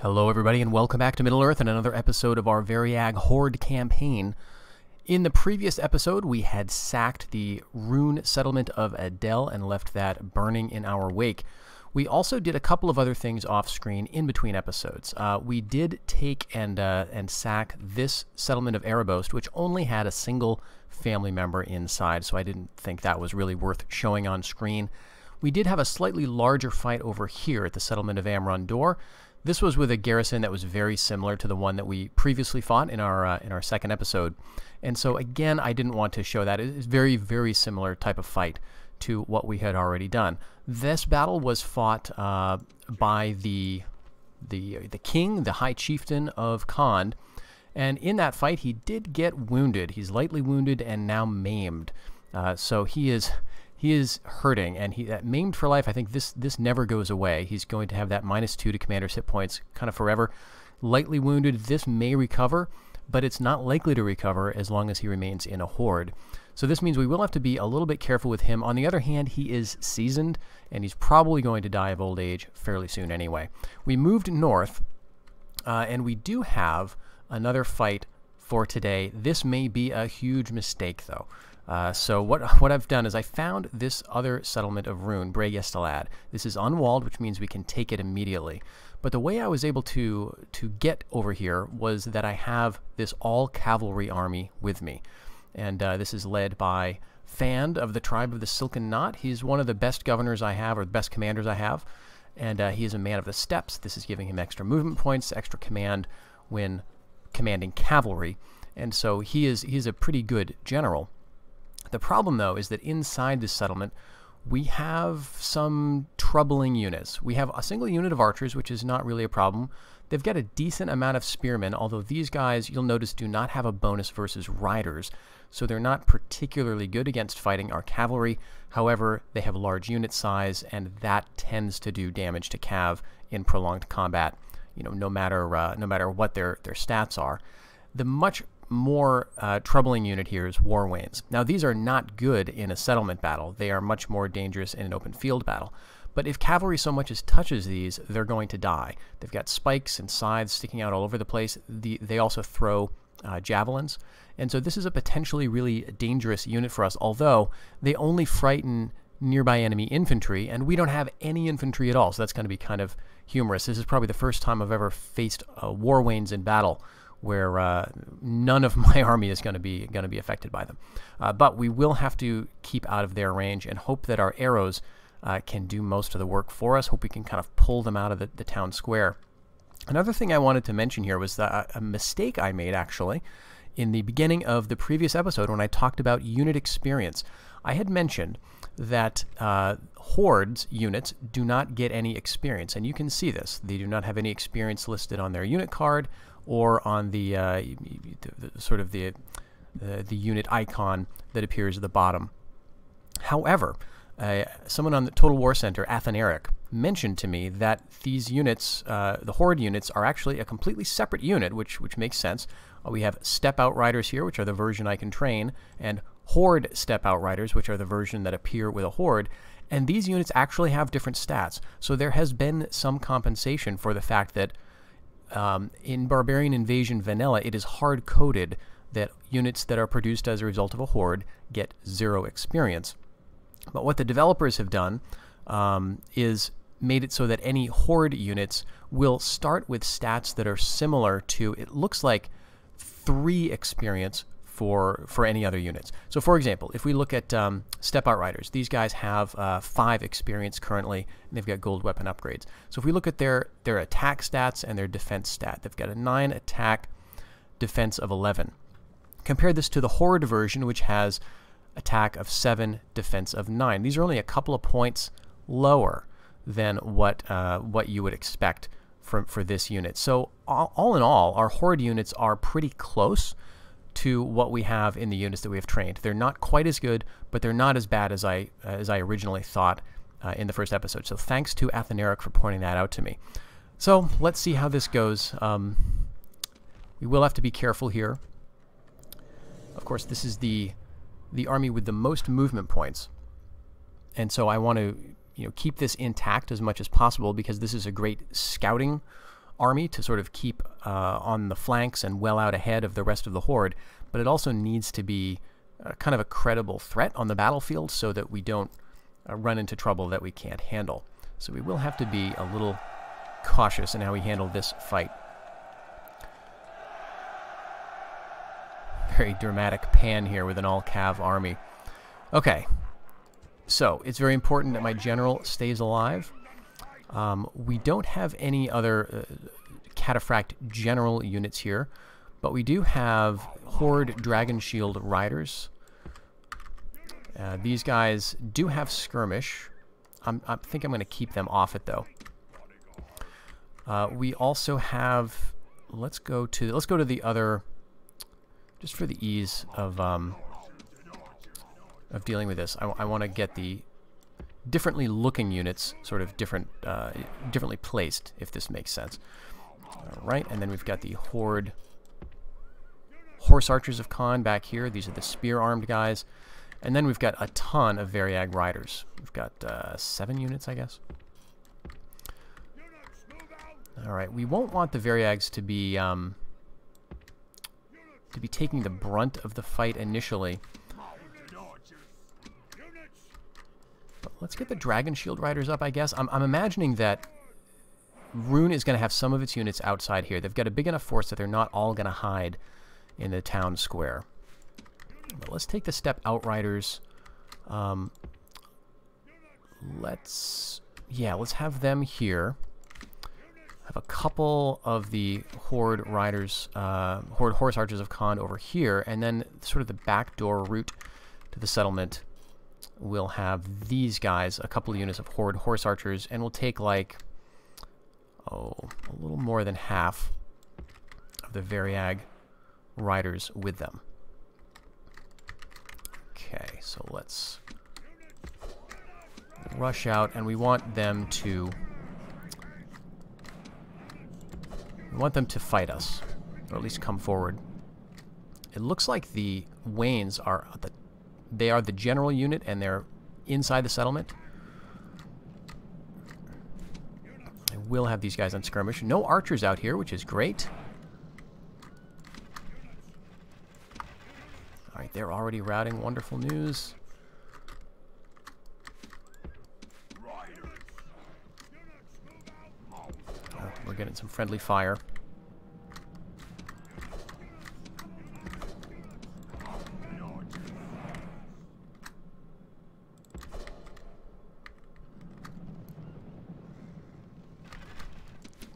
Hello everybody and welcome back to Middle-earth and another episode of our Variag Horde campaign. In the previous episode we had sacked the Rhun settlement of Adel and left that burning in our wake. We also did a couple of other things off screen in between episodes. We did take and sack this settlement of Erebos, which only had a single family member inside, so I didn't think that was really worth showing on screen. We did have a slightly larger fight over here at the settlement of Amrondor. This was with a garrison that was very similar to the one that we previously fought in our second episode. And so again, I didn't want to show that. It's very, very similar type of fight to what we had already done. This battle was fought by the king, the high chieftain of Khand. And in that fight, he did get wounded. He's lightly wounded and now maimed. So he is hurting, and maimed for life. I think this never goes away. He's going to have that -2 to commander's hit points kind of forever. Lightly wounded, this may recover, but it's not likely to recover as long as he remains in a horde. So this means we will have to be a little bit careful with him. On the other hand, he is seasoned, and he's probably going to die of old age fairly soon anyway. We moved north, and we do have another fight for today. This may be a huge mistake, though. So what I've done is I found this other settlement of Rhun, Bregestalad. This is unwalled, which means we can take it immediately. But the way I was able to get over here was that I have this all-cavalry army with me. And this is led by Fand of the tribe of the Silken Knot. He's one of the best governors I have, or the best commanders I have. And he is a man of the steppes. This is giving him extra movement points, extra command when commanding cavalry. And so he's a pretty good general. The problem, though, is that inside this settlement, we have some troubling units. We have a single unit of archers, which is not really a problem. They've got a decent amount of spearmen, although these guys, you'll notice, do not have a bonus versus riders, so they're not particularly good against fighting our cavalry. However, they have a large unit size, and that tends to do damage to cav in prolonged combat, no matter what their stats are. The much more troubling unit here is Warwains. Now, these are not good in a settlement battle. They are much more dangerous in an open field battle. But if cavalry so much as touches these, they're going to die. They've got spikes and scythes sticking out all over the place. They also throw javelins. And so this is a potentially really dangerous unit for us, although they only frighten nearby enemy infantry, and we don't have any infantry at all, so that's going to be kind of humorous. This is probably the first time I've ever faced Warwains in battle where none of my army is going to be affected by them. But we will have to keep out of their range and hope that our arrows can do most of the work for us. Hope we can kind of pull them out of the town square. Another thing I wanted to mention here was a mistake I made, actually, in the beginning of the previous episode when I talked about unit experience. I had mentioned that Hordes units do not get any experience, and you can see this. They do not have any experience listed on their unit card or on the unit icon that appears at the bottom. However, someone on the Total War Center, Athaneric, mentioned to me that these units, the Horde units, are actually a completely separate unit, which makes sense. We have Step Outriders here, which are the version I can train, and Horde Step Outriders, which are the version that appear with a Horde. And these units actually have different stats. So there has been some compensation for the fact that in Barbarian Invasion Vanilla, it is hard-coded that units that are produced as a result of a Horde get 0 experience. But what the developers have done is made it so that any Horde units will start with stats that are similar to, it looks like, 3 experience for any other units. So, for example, if we look at Step Outriders, these guys have 5 experience currently, and they've got gold weapon upgrades. So if we look at their attack stats and their defense stat, they've got a 9 attack, defense of 11. Compare this to the Horde version, which has attack of 7, defense of 9. These are only a couple of points lower than what you would expect for this unit. So all in all, our Horde units are pretty close to what we have in the units that we have trained. They're not quite as good, but they're not as bad as I originally thought in the first episode. So thanks to Athaneric for pointing that out to me. So let's see how this goes. We will have to be careful here. Of course, this is the army with the most movement points, and so I want to keep this intact as much as possible because this is a great scouting army to sort of keep on the flanks and well out ahead of the rest of the Horde, but it also needs to be kind of a credible threat on the battlefield so that we don't run into trouble that we can't handle. So we will have to be a little cautious in how we handle this fight. Very dramatic pan here with an all-cav army. Okay, so it's very important that my general stays alive. We don't have any other cataphract general units here, but we do have Horde Dragon Shield Riders. These guys do have skirmish. I think I'm going to keep them off it though. We also have. Let's go to the other, just for the ease of dealing with this. I want to get the differently looking units, sort of differently placed, if this makes sense. All right, and then we've got the Horde Horse Archers of Khan back here. These are the spear-armed guys. And then we've got a ton of Variag Riders. We've got 7 units, I guess. All right, we won't want the Variags to be taking the brunt of the fight initially. But let's get the Dragon Shield Riders up, I guess. I'm imagining that Rhun is going to have some of its units outside here. They've got a big enough force that they're not all going to hide in the town square. But let's take the Step Outriders. Let's have them here. Have a couple of the Horde Riders, Horde Horse Archers of Khan over here, and then sort of the backdoor route to the settlement. We'll have these guys, a couple of units of Horde Horse Archers, and we'll take like, a little more than half of the Variag Riders with them. Okay, so let's rush out, and we want them to fight us, or at least come forward. It looks like the Waynes are the general unit, and they're inside the settlement. I will have these guys on skirmish. No archers out here, which is great. Alright, they're already routing. Wonderful news. Oh, we're getting some friendly fire.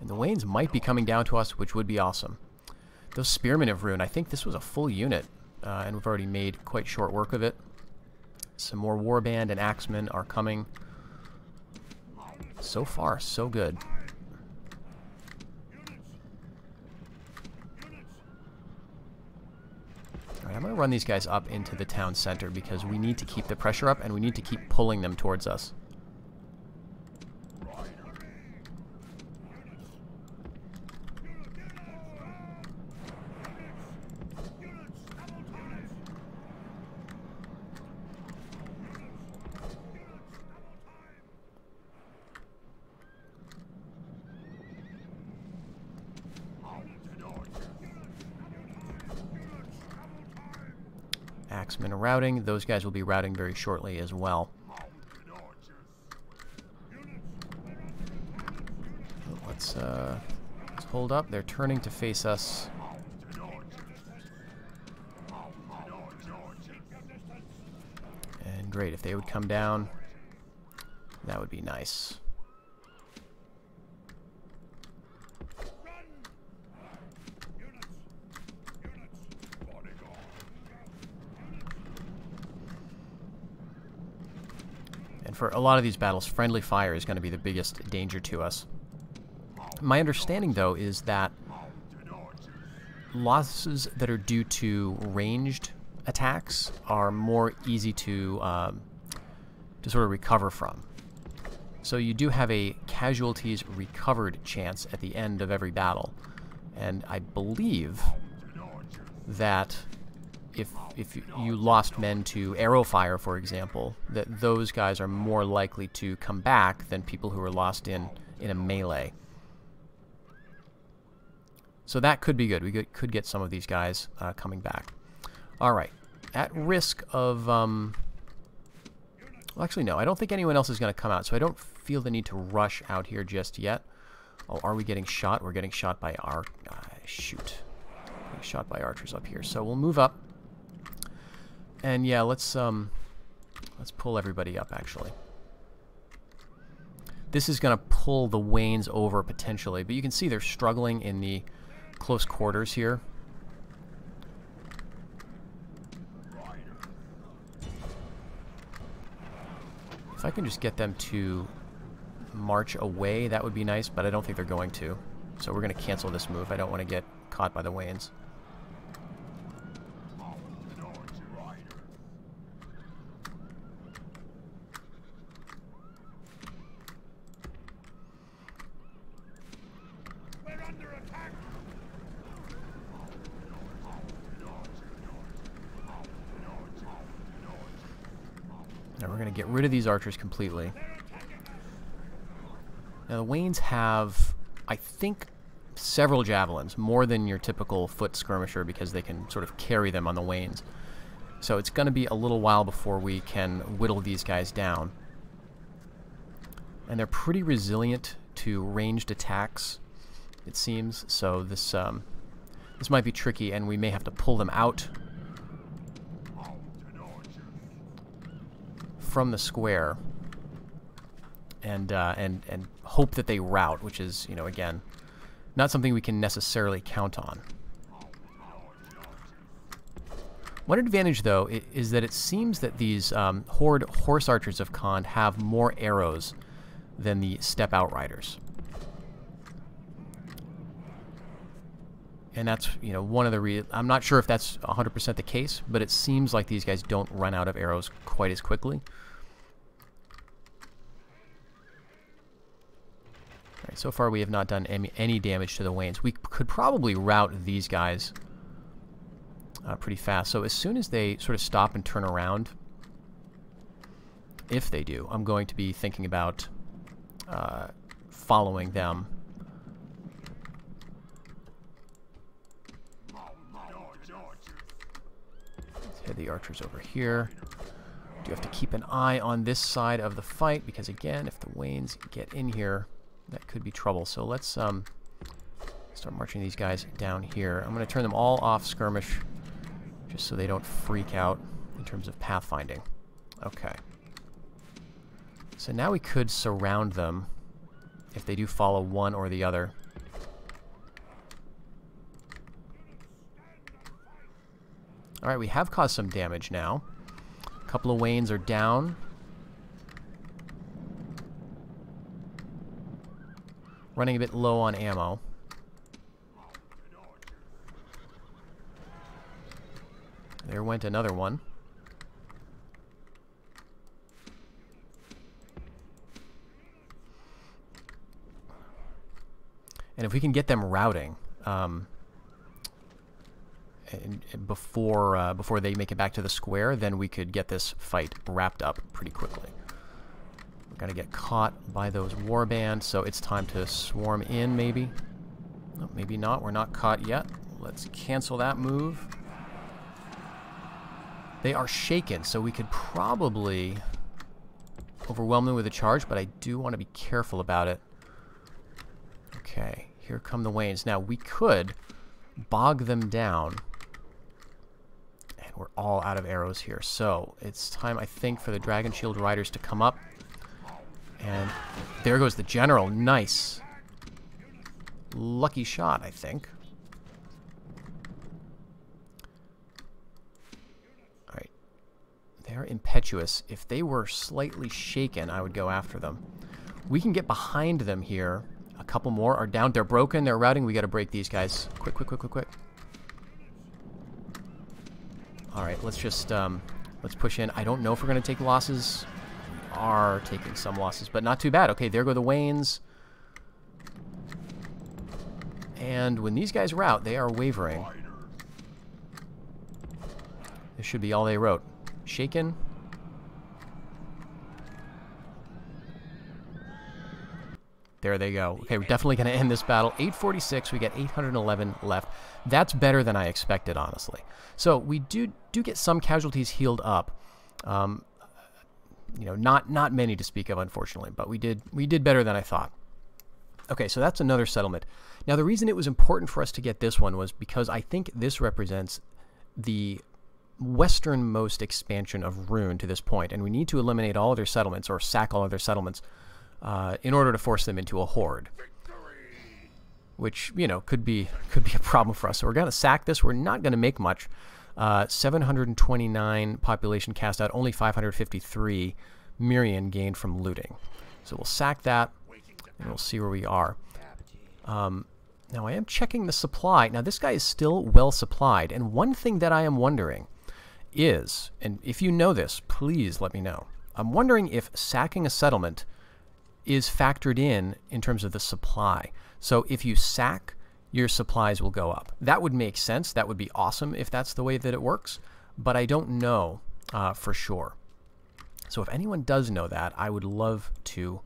And the Waynes might be coming down to us, which would be awesome. Those Spearmen of Rhun, I think this was a full unit. And we've already made quite short work of it. Some more Warband and Axemen are coming. So far, so good. Alright, I'm going to run these guys up into the town center because we need to keep the pressure up and we need to keep pulling them towards us. Axemen are routing. Those guys will be routing very shortly as well. Let's hold up. They're turning to face us. And great, if they would come down, that would be nice. And for a lot of these battles, friendly fire is going to be the biggest danger to us. My understanding, though, is that losses that are due to ranged attacks are more easy to sort of recover from. So you do have a casualties recovered chance at the end of every battle. And I believe that if you lost men to arrow fire, for example, that those guys are more likely to come back than people who are lost in a melee. So that could be good. We could get some of these guys coming back. All right. At risk of... well, actually, no. I don't think anyone else is going to come out, so I don't feel the need to rush out here just yet. Oh, are we getting shot? We're getting shot by our... shoot. Getting shot by archers up here. So we'll move up. And yeah, let's pull everybody up, actually. This is going to pull the Waynes over, potentially. But you can see they're struggling in the close quarters here. If I can just get them to march away, that would be nice, but I don't think they're going to. So we're going to cancel this move. I don't want to get caught by the Waynes. Now we're going to get rid of these archers completely. Now the Waynes have, I think, several javelins, more than your typical foot skirmisher, because they can sort of carry them on the Waynes. So it's going to be a little while before we can whittle these guys down. And they're pretty resilient to ranged attacks, it seems. So this might be tricky, and we may have to pull them out from the square and hope that they rout, which is, you know, again, not something we can necessarily count on. One advantage, though, is that it seems that these Horde Horse Archers of Khand have more arrows than the Steppe Outriders. And that's, you know, one of the reasons. I'm not sure if that's 100% the case, but it seems like these guys don't run out of arrows quite as quickly. All right, so far we have not done any damage to the Waynes. We could probably rout these guys pretty fast. So as soon as they sort of stop and turn around, if they do, I'm going to be thinking about following them. Let's head the archers over here. Do have to keep an eye on this side of the fight, because again, if the Waynes get in here, that could be trouble. So let's start marching these guys down here. I'm going to turn them all off skirmish, just so they don't freak out in terms of pathfinding. Okay. So now we could surround them if they do follow one or the other. Alright, we have caused some damage now. A couple of Waynes are down. Running a bit low on ammo. There went another one. And if we can get them routing before they make it back to the square, then we could get this fight wrapped up pretty quickly. We're going to get caught by those warbands, so it's time to swarm in, maybe. No, maybe not. We're not caught yet. Let's cancel that move. They are shaken, so we could probably overwhelm them with a charge, but I do want to be careful about it. Okay, here come the Waynes. Now, we could bog them down, and we're all out of arrows here. So, it's time, I think, for the Dragon Shield Riders to come up. And there goes the General. Nice. Lucky shot, I think. Alright. They're impetuous. If they were slightly shaken, I would go after them. We can get behind them here. A couple more are down. They're broken. They're routing. We got to break these guys. Quick, quick, quick, quick, quick. Alright, let's just, let's push in. I don't know if we're going to take losses. We are taking some losses, but not too bad. Okay, there go the Waynes. And when these guys rout, they are wavering. This should be all they wrote. Shaken. There they go. Okay, we're definitely going to end this battle. 846, we got 811 left. That's better than I expected, honestly. So we do get some casualties healed up. You know, not many to speak of, unfortunately, but we did better than I thought. Okay, so that's another settlement. Now, the reason it was important for us to get this one was because I think this represents the westernmost expansion of Rhun to this point, and we need to eliminate all other settlements or sack all other settlements in order to force them into a horde, which, you know, could be a problem for us. So we're going to sack this. We're not going to make much. 729 population cast out, only 553 Mirian gained from looting. So we'll sack that, and we'll see where we are. Now I am checking the supply. Now this guy is still well supplied, and one thing that I am wondering is, and if you know this, please let me know. I'm wondering if sacking a settlement is factored in terms of the supply. So if you sack, your supplies will go up. That would make sense. That would be awesome if that's the way that it works, but I don't know for sure. So if anyone does know that, I would love to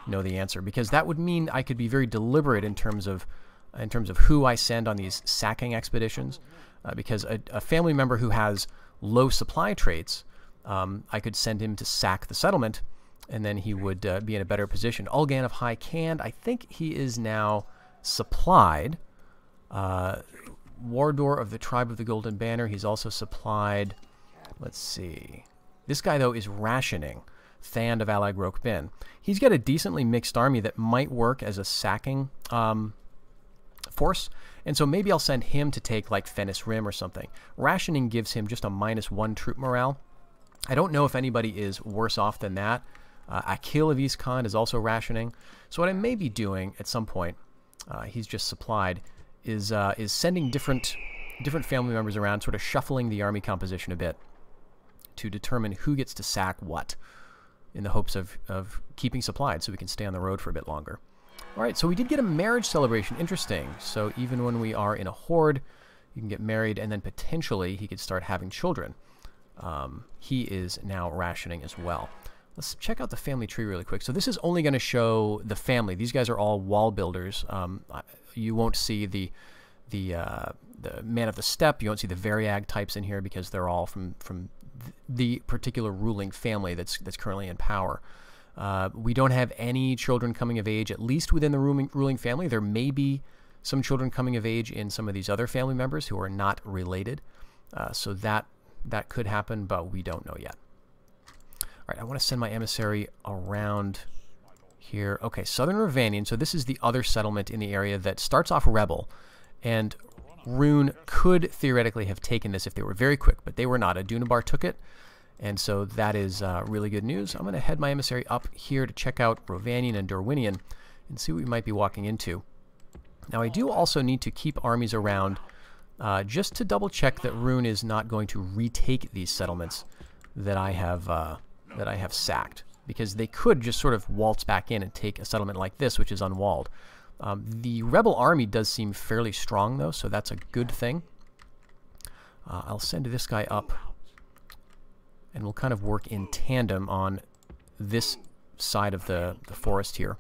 know the answer, because that would mean I could be very deliberate in terms of who I send on these sacking expeditions, because a family member who has low supply traits, I could send him to sack the settlement, and then he would be in a better position. Ulgan of High Canned, I think he is now supplied. Wardor of the Tribe of the Golden Banner, he's also supplied. Let's see. This guy, though, is rationing. Thand of Alag Rokbin. He's got a decently mixed army that might work as a sacking force, and so maybe I'll send him to take, like, Fennis Rim or something. Rationing gives him just a -1 troop morale. I don't know if anybody is worse off than that. Akil of East Khan is also rationing. So what I may be doing at some point, he's just supplied, is sending different family members around, sort of shuffling the army composition a bit to determine who gets to sack what, in the hopes of keeping supplied so we can stay on the road for a bit longer. All right, so we did get a marriage celebration. Interesting. So even when we are in a horde, you can get married, and then potentially he could start having children. He is now rationing as well. Let's check out the family tree really quick. So this is only going to show the family. These guys are all wall builders. You won't see the man of the steppe. You won't see the Variag types in here because they're all from the particular ruling family that's currently in power. We don't have any children coming of age, at least within the ruling family. There may be some children coming of age in some of these other family members who are not related. So that could happen, but we don't know yet. All right, I want to send my emissary around here. Okay, Southern Ravanian. So this is the other settlement in the area that starts off rebel, and Rhun could theoretically have taken this if they were very quick, but they were not. Adunabar took it, and so that is really good news. I'm going to head my emissary up here to check out Rovanian and Dorwinian and see what we might be walking into. Now, I do also need to keep armies around just to double check that Rhun is not going to retake these settlements that I have sacked, because they could just sort of waltz back in and take a settlement like this, which is unwalled. The rebel army does seem fairly strong, though, so that's a good thing. I'll send this guy up, and we'll kind of work in tandem on this side of the forest here.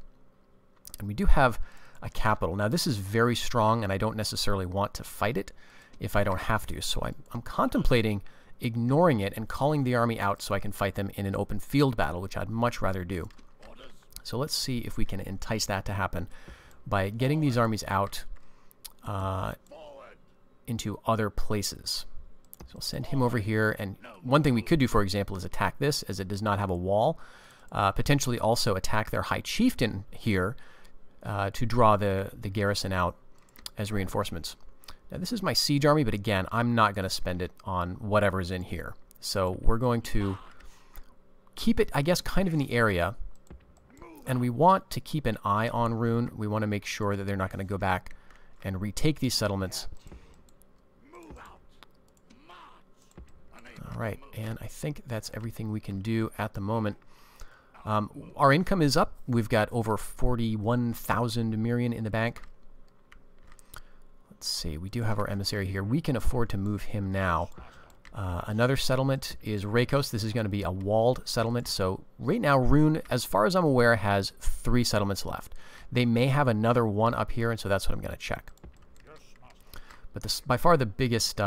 And we do have a capital. Now, this is very strong, and I don't necessarily want to fight it if I don't have to, so I'm contemplating ignoring it and calling the army out so I can fight them in an open field battle, which I'd much rather do. So let's see if we can entice that to happen by getting these armies out into other places. So I'll send him over here, and one thing we could do, for example, is attack this, as it does not have a wall. Potentially also attack their High Chieftain here to draw the garrison out as reinforcements. Now, this is my siege army, but again, I'm not going to spend it on whatever's in here. So we're going to keep it, I guess, kind of in the area. And we want to keep an eye on Rhun. We want to make sure that they're not going to go back and retake these settlements. All right, and I think that's everything we can do at the moment. Our income is up. We've got over 41,000 Mirian in the bank. Let's see, we do have our emissary here. We can afford to move him now. Another settlement is Rakos. This is going to be a walled settlement. So right now, Rhun, as far as I'm aware, has 3 settlements left. They may have another one up here, and so that's what I'm going to check. But this, by far the biggest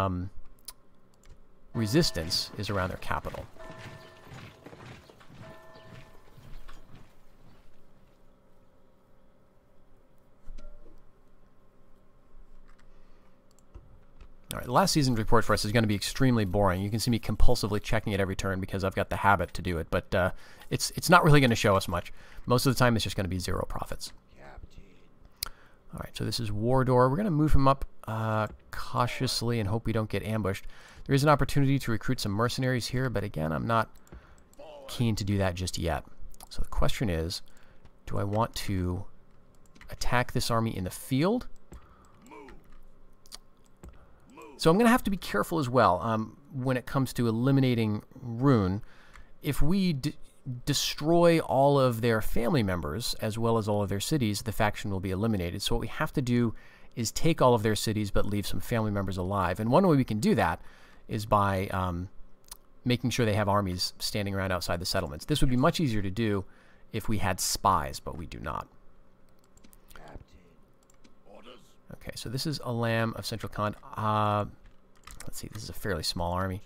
resistance is around their capital. All right, the last season's report for us is going to be extremely boring. You can see me compulsively checking it every turn because I've got the habit to do it, but it's not really going to show us much. Most of the time, it's just going to be 0 profits. All right, so this is Wardor. We're going to move him up cautiously and hope we don't get ambushed. There is an opportunity to recruit some mercenaries here, but again, I'm not keen to do that just yet. So the question is, do I want to attack this army in the field? So I'm going to have to be careful as well when it comes to eliminating Rhun. If we destroy all of their family members as well as all of their cities, the faction will be eliminated. So what we have to do is take all of their cities but leave some family members alive. And one way we can do that is by making sure they have armies standing around outside the settlements. This would be much easier to do if we had spies, but we do not. Okay, so this is Alam of Central Khand. Let's see, this is a fairly small army.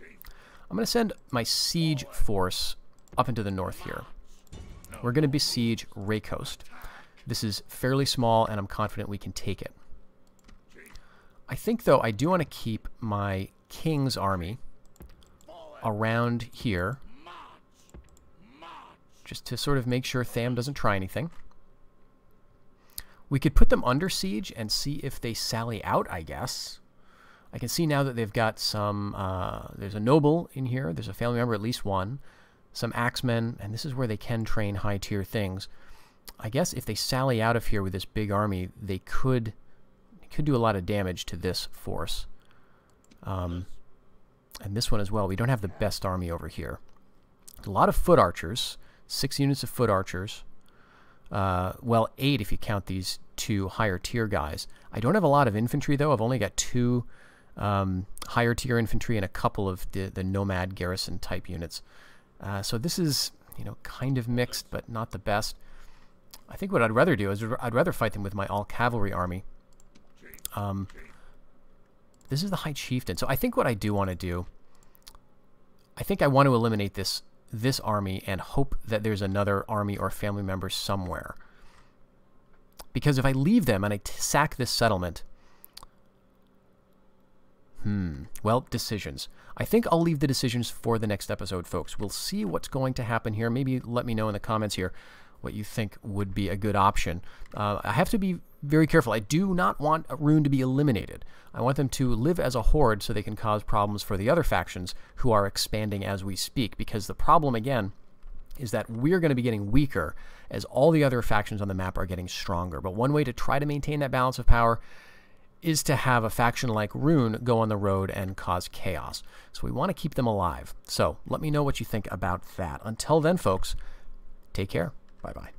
I'm going to send my siege force up into the north here. We're going to besiege Rakos. This is fairly small, and I'm confident we can take it. I think, though, I do want to keep my king's army around here, just to sort of make sure Tham doesn't try anything. We could put them under siege and see if they sally out, I guess. I can see now that they've got some... there's a noble in here. There's a family member, at least one. Some axemen, and this is where they can train high-tier things. I guess if they sally out of here with this big army, they could do a lot of damage to this force. And this one as well. We don't have the best army over here. A lot of foot archers. 6 units of foot archers. Well, 8 if you count these 2 higher tier guys. I don't have a lot of infantry, though. I've only got 2 higher tier infantry and a couple of the nomad garrison type units. So this is, you know, kind of mixed, but not the best. I think what I'd rather do is I'd rather fight them with my all-cavalry army. This is the High Chieftain. So I think what I do want to do, I think I want to eliminate this army and hope that there's another army or family member somewhere. Because if I leave them and I sack this settlement... well, decisions. I think I'll leave the decisions for the next episode, folks. We'll see what's going to happen here. Maybe let me know in the comments here what you think would be a good option. I have to be very careful. I do not want Rhun to be eliminated. I want them to live as a horde so they can cause problems for the other factions who are expanding as we speak. Because the problem, again, is that we're going to be getting weaker as all the other factions on the map are getting stronger. But one way to try to maintain that balance of power is to have a faction like Rhun go on the road and cause chaos. So we want to keep them alive. So let me know what you think about that. Until then, folks, take care. Bye-bye.